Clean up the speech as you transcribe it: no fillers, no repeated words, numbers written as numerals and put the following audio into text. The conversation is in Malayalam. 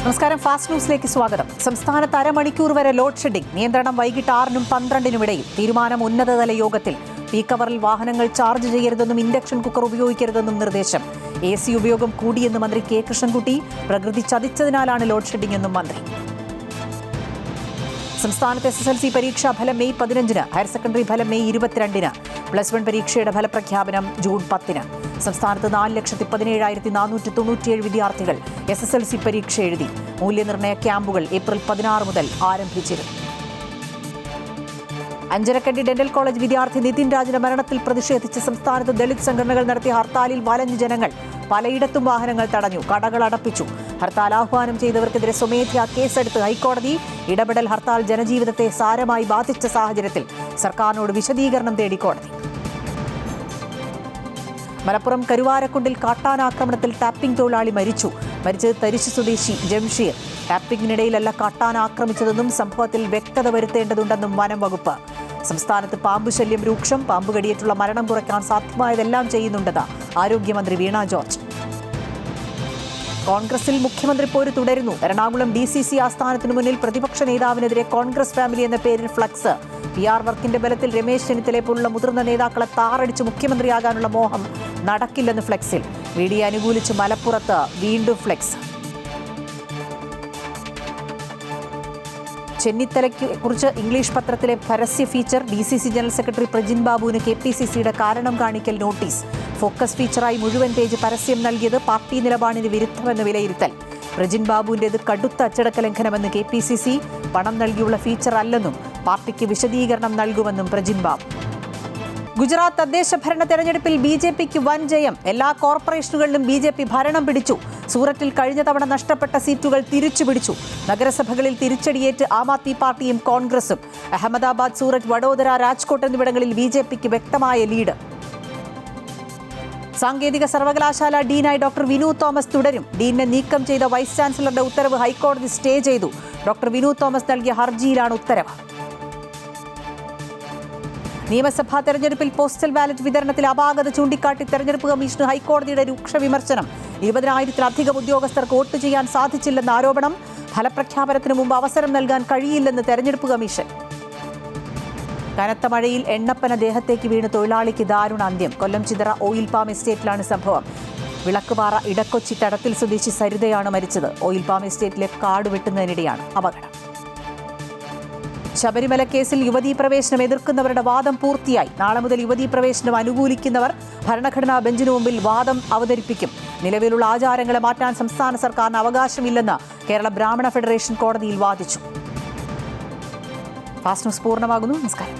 നമസ്കാരം. ഫാസ്റ്റ് ന്യൂസിലേക്ക് സ്വാഗതം. സംസ്ഥാനത്ത് അരമണിക്കൂർ വരെ ലോഡ് ഷെഡിംഗ്. നിയന്ത്രണം വൈകിട്ട് 6-നും 12-നും ഇടയിൽ. തീരുമാനം ഉന്നതതല യോഗത്തിൽ. പീക്ക് അവറിൽ വാഹനങ്ങൾ ചാർജ് ചെയ്യരുതെന്നും ഇൻഡക്ഷൻ കുക്കർ ഉപയോഗിക്കരുതെന്നും നിർദ്ദേശം. AC ഉപയോഗം കൂടിയെന്ന് മന്ത്രി കെ കൃഷ്ണൻകുട്ടി. പ്രകൃതി ചതിച്ചതിനാലാണ് ലോഡ് ഷെഡിംഗ് എന്നും മന്ത്രി. സംസ്ഥാനത്ത് SSLC പരീക്ഷാ ഫലം മെയ് 15-ന്. ഹയർ സെക്കൻഡറി ഫലം മെയ് 22-ന്. +1 പരീക്ഷയുടെ ഫലപ്രഖ്യാപനം ജൂൺ 10-ന്. സംസ്ഥാനത്ത് 4,17,497 വിദ്യാർത്ഥികൾ SSLC പരീക്ഷ എഴുതി. മൂല്യനിർണ്ണയ ക്യാമ്പുകൾ ഏപ്രിൽ 16 മുതൽ ആരംഭിച്ചിരുന്നു. അഞ്ചരക്കണ്ടി ഡെന്റൽ കോളേജ് വിദ്യാർത്ഥി നിതിൻ രാജിന്റെ മരണത്തിൽ പ്രതിഷേധിച്ച് സംസ്ഥാനത്ത് ദളിത് സംഘടനകൾ നടത്തിയ ഹർത്താലിൽ വലഞ്ഞ ജനങ്ങൾ. പലയിടത്തും വാഹനങ്ങൾ തടഞ്ഞു, കടകൾ അടപ്പിച്ചു. ഹർത്താൽ ആഹ്വാനം ചെയ്തവർക്കെതിരെ സ്വമേധയാ കേസെടുത്ത് ഹൈക്കോടതി. ഇടപെടൽ ഹർത്താൽ ജനജീവിതത്തെ സാരമായി ബാധിച്ച സാഹചര്യത്തിൽ സർക്കാരിനോട് വിശദീകരണം തേടി കോടതി. മലപ്പുറം കരുവാരക്കുണ്ടിൽ കാട്ടാനാക്രമണത്തിൽ ടാപ്പിംഗ് തൊഴിലാളി മരിച്ചു. മരിച്ചത് തരിശ് സ്വദേശി ജംഷീർ. ടാപ്പിംഗിനിടയിലല്ല കാട്ടാന ആക്രമിച്ചതെന്നും സംഭവത്തിൽ വ്യക്തത വരുത്തേണ്ടതുണ്ടെന്നും വനം വകുപ്പ്. സംസ്ഥാനത്ത് പാമ്പ് ശല്യം രൂക്ഷം. പാമ്പ് കടിയേറ്റുള്ള മരണം കുറയ്ക്കാൻ സാധ്യമായതെല്ലാം ചെയ്യുന്നുണ്ടെന്ന് ആരോഗ്യമന്ത്രി വീണ ജോർജ്. കോൺഗ്രസിൽ മുഖ്യമന്ത്രി പോര് തുടരുന്നു. എറണാകുളം DCC ആസ്ഥാനത്തിനു മുന്നിൽ പ്രതിപക്ഷ നേതാവിനെതിരെ കോൺഗ്രസ് ഫാമിലി എന്ന പേരിൽ ഫ്ലക്സ്. PR വർക്കിന്റെ ബലത്തിൽ രമേശ് ചെന്നിത്തലയെ പോലുള്ള മുതിർന്ന നേതാക്കളെ താറടിച്ച് മുഖ്യമന്ത്രിയാകാനുള്ള മോഹം നടക്കില്ലെന്ന് ഫ്ലക്സിൽ. VD അനുകൂലിച്ച് മലപ്പുറത്ത് വീണ്ടും ഫ്ലെക്സ്. ചെന്നിത്തലയ്ക്ക് കുറിച്ച് ഇംഗ്ലീഷ് പത്രത്തിലെ പരസ്യ feature. DCC general secretary Prajin ബാബുവിന് KPCCയുടെ കാരണം കാണിക്കൽ നോട്ടീസ്. ഫോക്കസ് ഫീച്ചറായി മുഴുവൻ പേജ് പരസ്യം നൽകിയത് പാർട്ടി നിലപാടിന് വിരുദ്ധമെന്ന് വിലയിരുത്തൽ. പ്രജിൻ ബാബുവിൻ്റേത് കടുത്ത അച്ചടക്ക ലംഘനമെന്ന് KPCC. പണം നൽകിയുള്ള ഫീച്ചർ അല്ലെന്നും പാർട്ടിക്ക് വിശദീകരണം നൽകുമെന്നും പ്രജിൻ ബാബു. ഗുജറാത്ത് തദ്ദേശ ഭരണ തെരഞ്ഞെടുപ്പിൽ BJPക്ക് വൻ ജയം. എല്ലാ കോർപ്പറേഷനുകളിലും BJP ഭരണം പിടിച്ചു. സൂറത്തിൽ കഴിഞ്ഞ തവണ നഷ്ടപ്പെട്ട സീറ്റുകൾ തിരിച്ചുപിടിച്ചു. നഗരസഭകളിൽ തിരിച്ചടിയേറ്റ് ആം ആദ്മി പാർട്ടിയും കോൺഗ്രസും. അഹമ്മദാബാദ്, സൂററ്റ്, വഡോദര, രാജ്കോട്ട് എന്നിവിടങ്ങളിൽ BJPക്ക് വ്യക്തമായ ലീഡ്. സാങ്കേതിക സർവകലാശാല ഡീനായി ഡോക്ടർ വിനു തോമസ് തുടരും. ഡീനെ നീക്കം ചെയ്ത വൈസ് ചാൻസലറുടെ ഉത്തരവ് ഹൈക്കോടതി സ്റ്റേ ചെയ്തു. ഡോക്ടർ വിനു തോമസ് നൽകിയ ഹർജിയിലാണ് ഉത്തരവ്. നിയമസഭാ തെരഞ്ഞെടുപ്പിൽ പോസ്റ്റൽ ബാലറ്റ് വിതരണത്തിൽ അപാകത ചൂണ്ടിക്കാട്ടി തെരഞ്ഞെടുപ്പ് കമ്മീഷന് ഹൈക്കോടതിയുടെ രൂക്ഷ വിമർശനം. 20,000-ലധികം ഉദ്യോഗസ്ഥർക്ക് വോട്ട് ചെയ്യാൻ സാധിച്ചില്ലെന്ന ആരോപണം. ഫലപ്രഖ്യാപനത്തിന് മുമ്പ് അവസരം നൽകാൻ കഴിയില്ലെന്ന് തെരഞ്ഞെടുപ്പ് കമ്മീഷൻ. കനത്ത മഴയിൽ എണ്ണപ്പന ദേഹത്തേക്ക് വീണ് തൊഴിലാളിക്ക് ദാരുണ അന്ത്യം. കൊല്ലം ചിതറ ഓയിൽ പാം എസ്റ്റേറ്റിലാണ് സംഭവം. വിളക്കുപാറ ഇടക്കൊച്ചി തടത്തിൽ സ്വദേശി സരിതയാണ് മരിച്ചത്. ഓയിൽ പാം എസ്റ്റേറ്റിലെ കാട് വെട്ടുന്നതിനിടെയാണ് അപകടം. ശബരിമല കേസിൽ യുവതീ പ്രവേശനം എതിർക്കുന്നവരുടെ വാദം പൂർത്തിയായി. നാളെ മുതൽ യുവതീ പ്രവേശനം അനുകൂലിക്കുന്നവർ ഭരണഘടനാ ബെഞ്ചിനു മുമ്പിൽ വാദം അവതരിപ്പിക്കും. നിലവിലുള്ള ആചാരങ്ങളെ മാറ്റാൻ സംസ്ഥാന സർക്കാരിന് അവകാശമില്ലെന്ന് കേരള ബ്രാഹ്മണ ഫെഡറേഷൻ കോടതിയിൽ വാദിച്ചു. ഫാസ്റ്റ് ന്യൂസ് പൂർണ്ണമാകുന്നു. നമസ്കാരം.